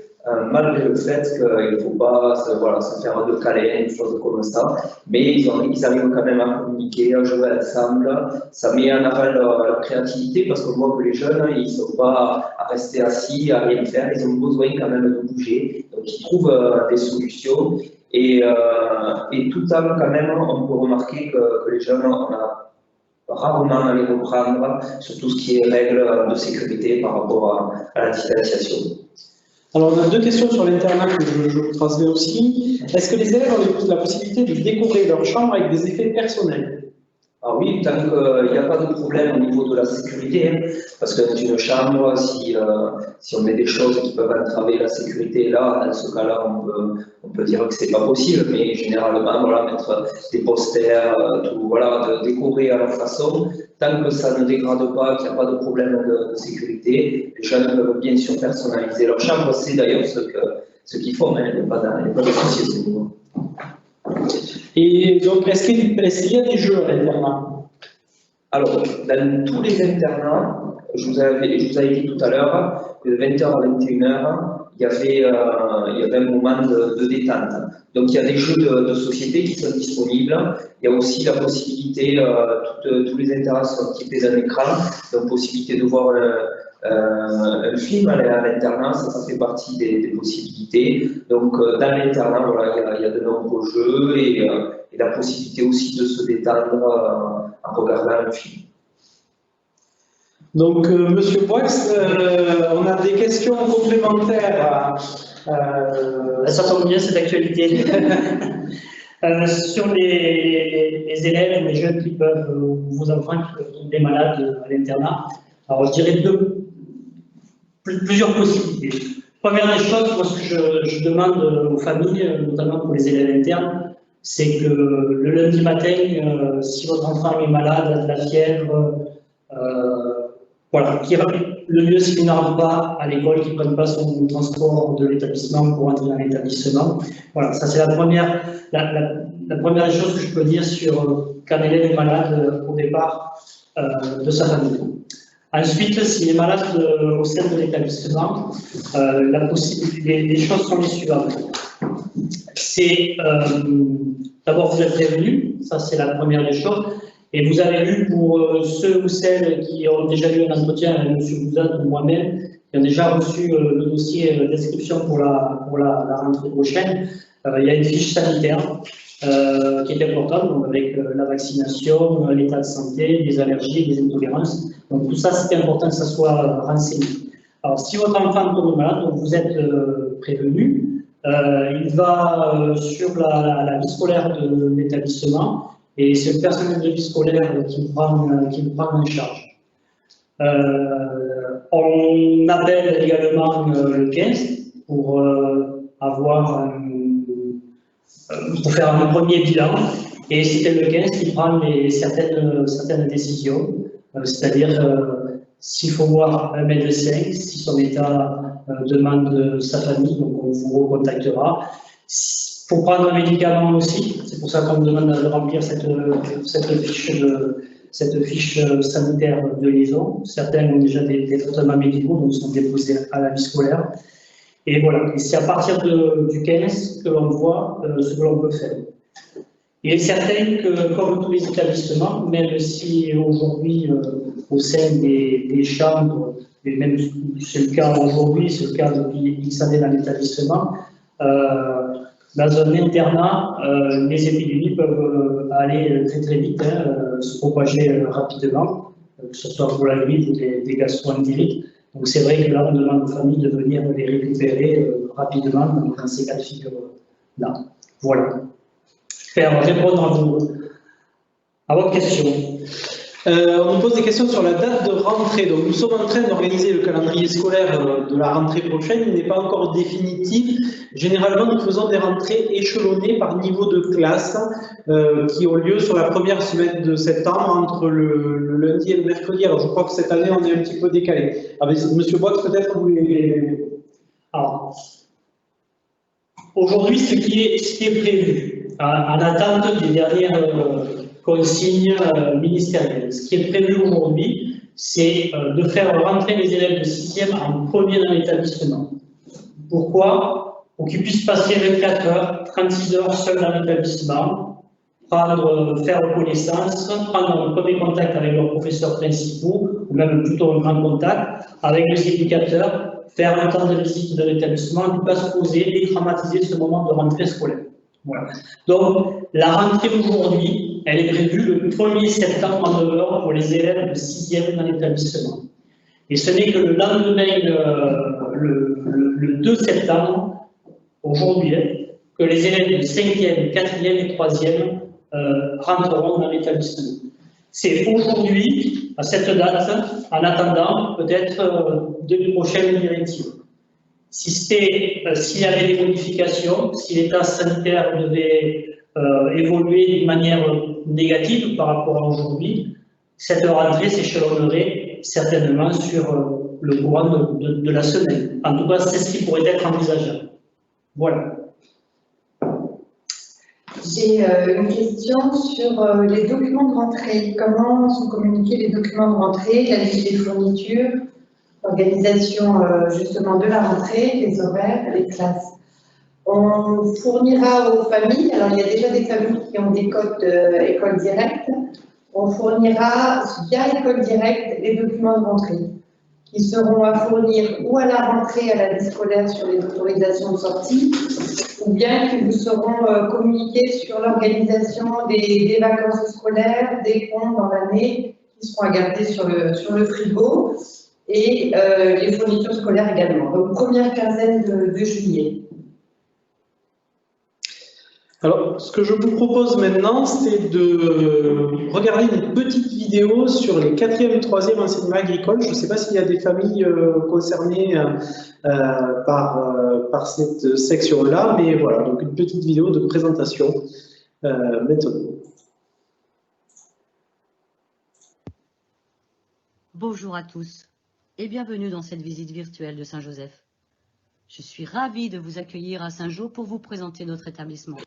malgré le fait qu'il ne faut pas se faire de câlins, des choses comme ça, mais ils arrivent quand même à communiquer, à jouer ensemble. Ça met en avant leur créativité parce qu'on voit que les jeunes, ils ne sont pas à rester assis, à rien faire, ils ont besoin quand même de bouger, donc ils trouvent des solutions. Et tout le temps, quand même, on peut remarquer que les jeunes, on a rarement à les reprendre sur tout ce qui est règles de sécurité par rapport à la distanciation. Alors, on a deux questions sur l'internat que je vous transmets aussi. Est-ce que les élèves ont la possibilité de décorer leur chambre avec des effets personnels? Ah oui, tant qu'il n'y a pas de problème au niveau de la sécurité, hein, parce que dans une chambre, si on met des choses qui peuvent entraver la sécurité, là, dans ce cas-là, on peut dire que c'est pas possible, mais généralement, voilà, mettre des posters, tout, voilà, de décorer à leur façon, tant que ça ne dégrade pas, qu'il n'y a pas de problème de sécurité, les jeunes peuvent bien sûr personnaliser leur chambre, c'est d'ailleurs ce qu'ils font, hein, il n'y a pas de souci à ce niveau. Et donc, est-ce qu'il y a des jeux à l'internat? Alors, dans tous les internats, je vous avais dit tout à l'heure que de 20h à 21h, il y avait un moment de détente. Donc, il y a des jeux de société qui sont disponibles. Il y a aussi la possibilité, tous les internats sont équipés d'un écran, donc possibilité de voir un film à l'internat, ça fait partie des possibilités. Donc, dans l'internat, voilà, il y a de nombreux jeux et la possibilité aussi de se détendre en regardant un film. Donc, Monsieur Boix, on a des questions complémentaires. Ça tombe bien, cette actualité. Sur les élèves, les jeunes qui peuvent, ou vos enfants qui peuvent tomber malades à l'internat, alors je dirais plusieurs possibilités. Première des choses, moi, ce que je demande aux familles, notamment pour les élèves internes, c'est que le lundi matin, si votre enfant est malade, a de la fièvre, voilà, le mieux c'est qu'il ne rentre pas à l'école, qu'il ne prenne pas son transport de l'établissement pour entrer dans l'établissement. Voilà, ça c'est la première des choses que je peux dire sur qu'un élève est malade au départ de sa famille. Ensuite, s'il est malade au sein de l'établissement, les choses sont les suivantes. C'est d'abord vous êtes prévenu, ça c'est la première des choses. Et vous avez vu pour ceux ou celles qui ont déjà eu un entretien avec M. Bouzat ou moi-même, qui ont déjà reçu le dossier d'inscription pour la rentrée prochaine, il y a une fiche sanitaire qui est importante, donc avec la vaccination, l'état de santé, les allergies, les intolérances. Donc tout ça, c'est important que ça soit renseigné. Alors si votre enfant tombe malade, donc vous êtes prévenu, il va sur la vie scolaire de l'établissement. Et c'est le personnel de vie scolaire qui le prend en charge. On appelle également le 15 pour faire un premier bilan. Et c'était le 15 qui prend certaines décisions, c'est-à-dire s'il faut voir un médecin, si son état demande sa famille, donc on vous recontactera. Il faut prendre un médicament aussi, c'est pour ça qu'on me demande de remplir cette fiche sanitaire de liaison. Certains ont déjà des traitements médicaux, donc sont déposés à la vie scolaire. Et voilà, et c'est à partir du 15 que l'on voit ce que l'on peut faire. Il est certain que, comme tous les établissements, même si aujourd'hui, au sein des chambres, et même c'est le cas aujourd'hui, c'est le cas depuis X années dans l'établissement, dans un internat, les épidémies peuvent aller très très vite, se propager rapidement, que ce soit pour la grippe ou des gastro-entérites. Donc c'est vrai que là, on demande aux familles de venir les récupérer rapidement dans ces cas de figure-là. Voilà. Faire répondre à votre question. On nous pose des questions sur la date de rentrée. Donc, nous sommes en train d'organiser le calendrier scolaire de la rentrée prochaine. Il n'est pas encore définitif. Généralement, nous faisons des rentrées échelonnées par niveau de classe qui ont lieu sur la première semaine de septembre entre le lundi et le mercredi. Alors, je crois que cette année, on est un petit peu décalé. Ah, Monsieur Boix, peut-être vous voulez... Alors, aujourd'hui, ce qui est prévu, en attente des dernières consignes ministérielles, ce qui est prévu aujourd'hui, c'est de faire rentrer les élèves de 6e en premier dans l'établissement. Pourquoi? Pour qu'ils puissent passer 24 heures, 36 heures seuls dans l'établissement, faire connaissance, prendre un premier contact avec leurs professeurs principaux, ou même plutôt un grand contact avec les éducateurs, faire un temps de visite de l'établissement, ne pas se poser, dédramatiser ce moment de rentrée scolaire. Voilà. Donc, la rentrée aujourd'hui, elle est prévue le 1er septembre en 9 heures pour les élèves de 6e dans l'établissement. Et ce n'est que le lendemain, le 2 septembre, aujourd'hui, que les élèves de 5e, 4e et 3e rentreront dans l'établissement. C'est aujourd'hui, à cette date, en attendant peut-être de prochaines directives. S'il y avait des modifications, si l'état sanitaire devait évoluer d'une manière négative par rapport à aujourd'hui, cette rentrée s'échelonnerait certainement sur le courant de la semaine. En tout cas, c'est ce qui pourrait être envisageable. Voilà. J'ai une question sur les documents de rentrée. Comment sont communiqués les documents de rentrée, la liste des fournitures, l'organisation justement de la rentrée, les horaires, les classes. On fournira aux familles, alors il y a déjà des familles qui ont des codes école directe, on fournira via école directe les documents de rentrée qui seront à fournir ou à la rentrée à la vie scolaire sur les autorisations de sortie, ou bien qui vous seront communiqués sur l'organisation des vacances scolaires, des comptes dans l'année, qui seront à garder sur le frigo, et les fournitures scolaires également. Donc, première quinzaine de juillet. Alors, ce que je vous propose maintenant, c'est de regarder une petite vidéo sur les 4e et 3e enseignements agricoles. Je ne sais pas s'il y a des familles concernées par cette section-là, mais voilà, donc une petite vidéo de présentation maintenant. Bonjour à tous et bienvenue dans cette visite virtuelle de Saint-Joseph. Je suis ravie de vous accueillir à Saint-Jo pour vous présenter notre établissement.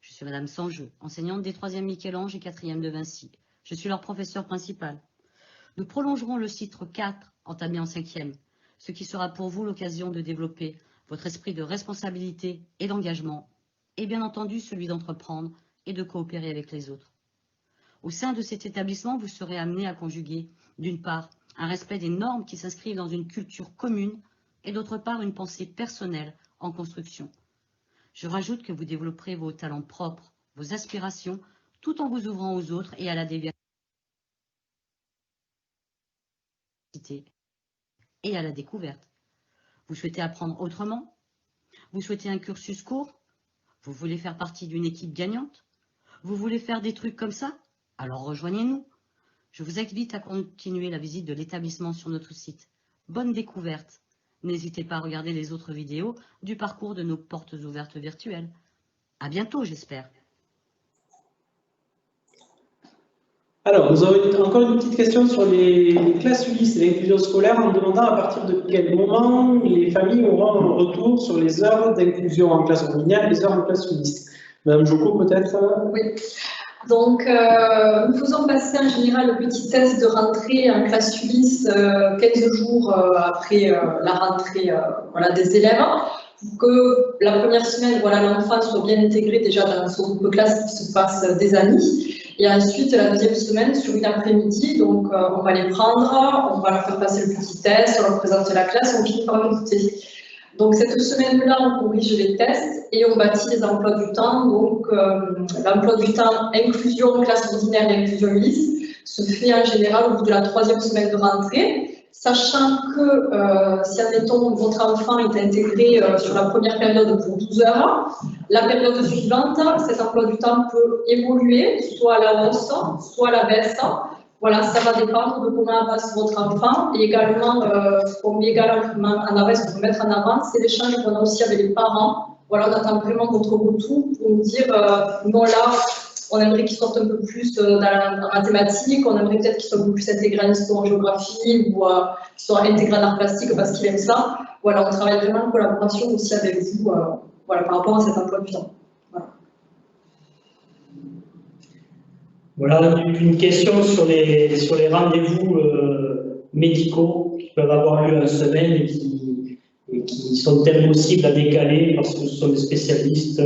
Je suis Madame Sanjeu, enseignante des 3e Michel-Ange et 4e de Vinci. Je suis leur professeur principal. Nous prolongerons le cycle 4 entamé en 5e, ce qui sera pour vous l'occasion de développer votre esprit de responsabilité et d'engagement, et bien entendu celui d'entreprendre et de coopérer avec les autres. Au sein de cet établissement, vous serez amené à conjuguer, d'une part, un respect des normes qui s'inscrivent dans une culture commune, et d'autre part, une pensée personnelle en construction. Je rajoute que vous développerez vos talents propres, vos aspirations, tout en vous ouvrant aux autres et à la diversité et à la découverte. Vous souhaitez apprendre autrement? Vous souhaitez un cursus court? Vous voulez faire partie d'une équipe gagnante? Vous voulez faire des trucs comme ça? Alors rejoignez-nous. Je vous invite à continuer la visite de l'établissement sur notre site. Bonne découverte! N'hésitez pas à regarder les autres vidéos du parcours de nos portes ouvertes virtuelles. À bientôt, j'espère. Alors, nous avons encore une petite question sur les classes ULIS et l'inclusion scolaire en demandant à partir de quel moment les familles auront un retour sur les heures d'inclusion en classe ordinaire et les heures en classe ULIS. Madame Joko, peut-être? Oui. Donc, nous faisons passer en général le petit test de rentrée en classe ULIS 15 jours après la rentrée des élèves, pour que la première semaine, l'enfant soit bien intégré déjà dans son groupe de classe qui se passe des amis. Et ensuite, la deuxième semaine, sur une après-midi, donc on va les prendre, on va leur faire passer le petit test, on leur présente la classe, on finit par le goûter. Donc cette semaine-là, on corrige les tests et on bâtit les emplois du temps. Donc l'emploi du temps inclusion classe ordinaire et inclusion ULIS se fait en général au bout de la 3e semaine de rentrée. sachant que si, admettons, votre enfant est intégré sur la première période pour 12 heures, la période suivante, cet emploi du temps peut évoluer, soit à la hausse, soit à la baisse. Voilà, ça va dépendre de comment avance votre enfant. Et également, ce qu'on met également en avant, ce qu'on peut mettre en avant, c'est l'échange qu'on a aussi avec les parents. Voilà, on attend vraiment votre retour pour nous dire, non là, on aimerait qu'ils sortent un peu plus dans la mathématique, on aimerait peut-être qu'ils soient un peu plus intégrés en histoire, en géographie, ou qu'ils soient intégrés en art plastique parce qu'ils aiment ça. Voilà, on travaille vraiment en collaboration aussi avec vous voilà, par rapport à cet emploi du temps. Voilà, une question sur les rendez-vous médicaux qui peuvent avoir lieu en semaine et qui sont impossibles à décaler parce que ce sont des spécialistes.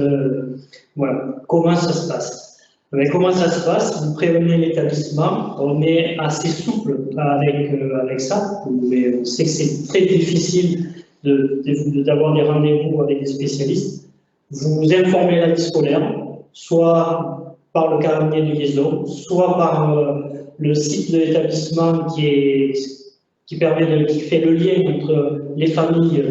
Voilà, comment ça se passe? Mais comment ça se passe? Vous prévenez l'établissement, on est assez souple avec ça. On sait que c'est très difficile d'avoir des rendez-vous avec des spécialistes. Vous informez la vie scolaire, soit par le calendrier de liaison, soit par le site de l'établissement qui fait le lien entre les familles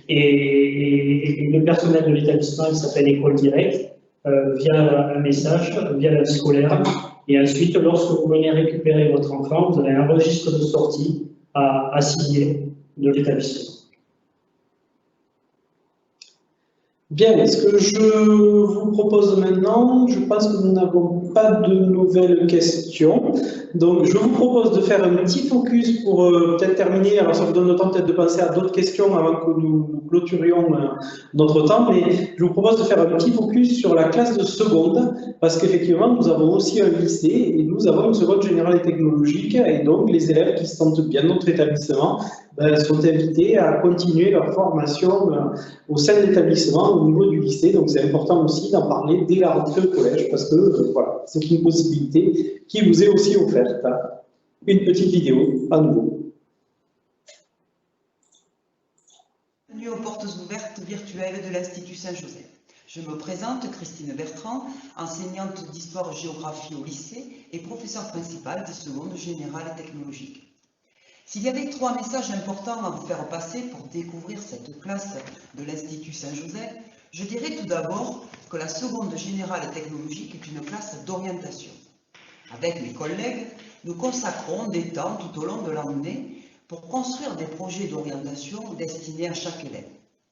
et le personnel de l'établissement qui s'appelle École Directe, via un message, via la vie scolaire. Et ensuite, lorsque vous venez récupérer votre enfant, vous avez un registre de sortie à signer de l'établissement. Bien, ce que je vous propose maintenant, je pense que nous n'avons pas de nouvelles questions. Donc, je vous propose de faire un petit focus pour peut-être terminer. Alors, ça vous donne le temps peut-être de penser à d'autres questions avant que nous clôturions notre temps. Mais je vous propose de faire un petit focus sur la classe de seconde, parce qu'effectivement, nous avons aussi un lycée et nous avons une seconde générale et technologique. Et donc, les élèves qui se sentent bien dans notre établissement sont invités à continuer leur formation au sein de l'établissement au niveau du lycée. Donc, c'est important aussi d'en parler dès la rentrée au collège, parce que voilà, c'est une possibilité qui vous est aussi offerte. Une petite vidéo à nouveau. Bienvenue aux portes ouvertes virtuelles de l'Institut Saint-Joseph. Je me présente, Christine Bertrand, enseignante d'histoire-géographie au lycée et professeure principale des secondes générales et technologiques. S'il y avait 3 messages importants à vous faire passer pour découvrir cette classe de l'Institut Saint-Joseph, je dirais tout d'abord que la seconde générale et technologique est une classe d'orientation. Avec mes collègues, nous consacrons des temps tout au long de l'année pour construire des projets d'orientation destinés à chaque élève.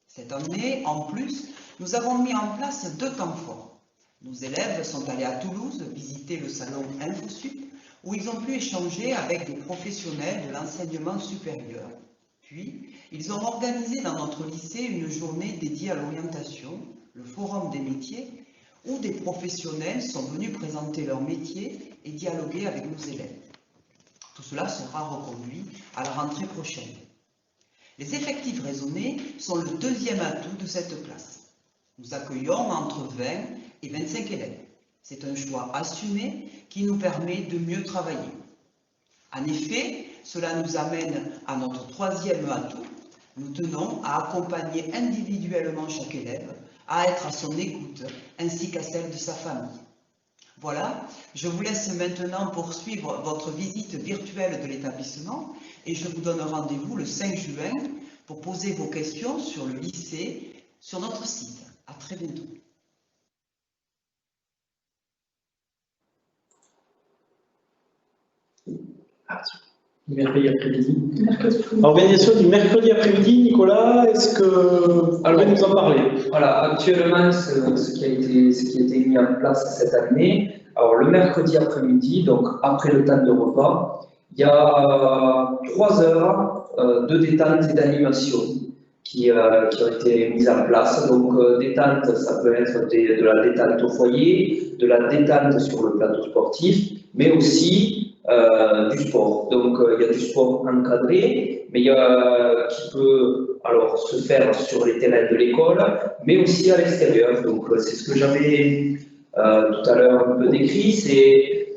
Cette année, en plus, nous avons mis en place 2 temps forts. Nos élèves sont allés à Toulouse visiter le salon InfoSup, où ils ont pu échanger avec des professionnels de l'enseignement supérieur. Puis, ils ont organisé dans notre lycée une journée dédiée à l'orientation, le Forum des métiers, où des professionnels sont venus présenter leur métier et dialoguer avec nos élèves. Tout cela sera reconduit à la rentrée prochaine. Les effectifs raisonnés sont le 2e atout de cette classe. Nous accueillons entre 20 et 25 élèves. C'est un choix assumé qui nous permet de mieux travailler. En effet, cela nous amène à notre 3e atout. Nous tenons à accompagner individuellement chaque élève, à être à son écoute, ainsi qu'à celle de sa famille. Voilà, je vous laisse maintenant poursuivre votre visite virtuelle de l'établissement et je vous donne rendez-vous le 5 juin pour poser vos questions sur le lycée, sur notre site. À très bientôt. Mercredi après-midi. Organisation du mercredi après-midi, Nicolas, est-ce que vous pouvez nous en parler? Voilà, actuellement, ce qui a été mis en place cette année, alors le mercredi après-midi, donc après le temps de repas, il y a 3 heures de détente et d'animation qui ont été mises en place. Donc détente, ça peut être de la détente au foyer, de la détente sur le plateau sportif, mais aussi du sport. Donc il y a du sport encadré, mais qui peut alors se faire sur les terrains de l'école, mais aussi à l'extérieur. Donc c'est ce que j'avais tout à l'heure un peu décrit.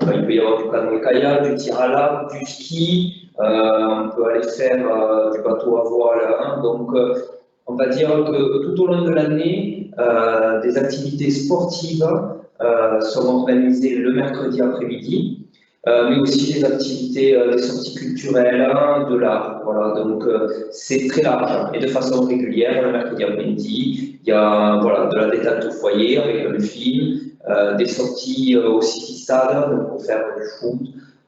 Il peut y avoir du canoë-kayak, du tir à l'arc, du ski. On peut aller faire du bateau à voile. Hein. Donc on va dire que tout au long de l'année, des activités sportives sont organisées le mercredi après-midi. mais aussi des activités, des sorties culturelles, de l'art. Voilà, donc c'est très large et de façon régulière. Le mercredi après-midi, il y a voilà, de la détente au foyer avec un film, des sorties au City Stade donc pour faire du foot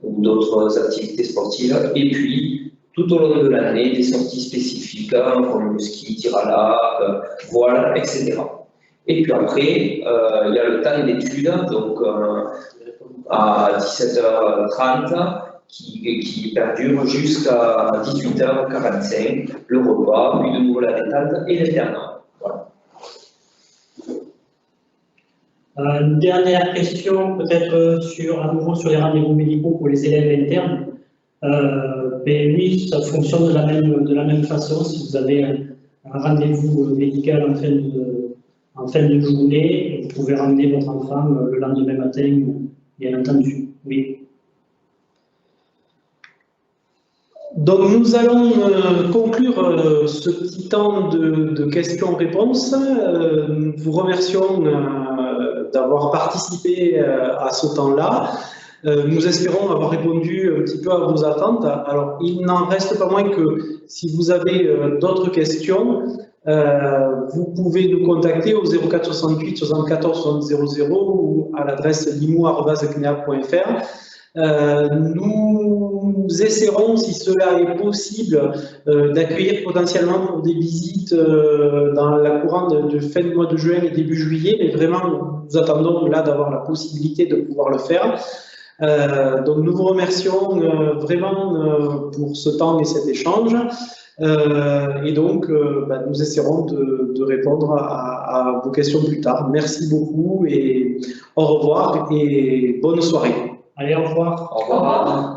ou d'autres activités sportives. Et puis, tout au long de l'année, des sorties spécifiques comme le ski, tir à l'arc, voile, etc. Et puis après, il y a le temps d'études, donc à 17h30, qui perdure jusqu'à 18h45, le repas, puis de nouveau la détente et l'internat. Voilà. Une dernière question, peut-être à nouveau sur les rendez-vous médicaux pour les élèves internes. Mais oui, ça fonctionne de la même façon. Si vous avez un rendez-vous médical en fin de journée, vous pouvez ramener votre enfant le lendemain matin, bien entendu. Oui. Donc nous allons conclure ce petit temps de questions-réponses. Nous vous remercions d'avoir participé à ce temps-là. Nous espérons avoir répondu un petit peu à vos attentes. Alors, il n'en reste pas moins que si vous avez d'autres questions, vous pouvez nous contacter au 04 68 74 60 00 ou à l'adresse limo@cnea.fr. Nous essaierons, si cela est possible, d'accueillir potentiellement pour des visites dans la courante de fin du mois de juin et début juillet, mais vraiment, nous attendons là d'avoir la possibilité de pouvoir le faire. Donc nous vous remercions vraiment pour ce temps et cet échange. Et donc, nous essaierons de répondre à vos questions plus tard. Merci beaucoup et au revoir et bonne soirée. Allez, au revoir. Au revoir.